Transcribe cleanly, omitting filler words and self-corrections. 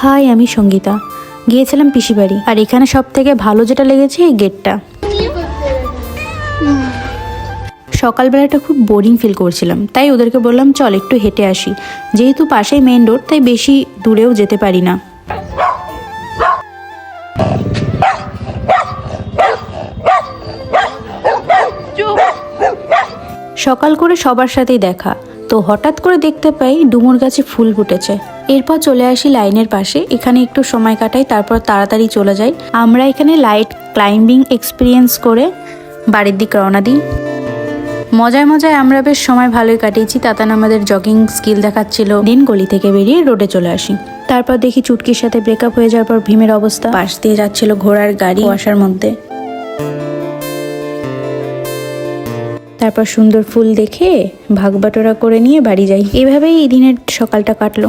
High, আমি সঙ্গীতা। গিয়েছিলাম পিসি বাড়ি, আর এখানে সব থেকে ভালো যেটা লেগেছে এই গেটটা। সকালবেলাটা খুব বোরিং ফিল করছিলাম, তাই ওদেরকে বললাম চল একটু হেঁটে আসি। যেহেতু পাশেই মেইন রোড, তাই বেশি দূরেও যেতে পারি না। সকাল করে সবার সাথেই দেখা, তো হঠাৎ করে দেখতে পাই ডুমুর গাছে ফুল ফুটেছে। এরপর চলে আসি লাইনের পাশে, এখানে একটু সময় কাটাই, তারপর তাড়াতাড়ি চলে যাই। আমরা এখানে লাইট ক্লাইম্বিং এক্সপিরিয়েন্স করে বাড়ির দিকে রওনা দিই। মজায় মজায় আমরা বেশ সময় ভালোই কাটিয়েছি। তাতান আমাদের জগিং স্কিল দেখাচ্ছিল। দিন গলি থেকে বেরিয়ে রোডে চলে আসি। তারপর দেখি চুটকির সাথে ব্রেকআপ হয়ে যাওয়ার পর ভীমের অবস্থা। পাশ দিয়ে যাচ্ছিল ঘোড়ার গাড়ি কুয়াশার মধ্যে। তারপর সুন্দর ফুল দেখে ভাগ বাটোরা করে নিয়ে বাড়ি যাই। এভাবেই এই দিনের সকালটা কাটলো।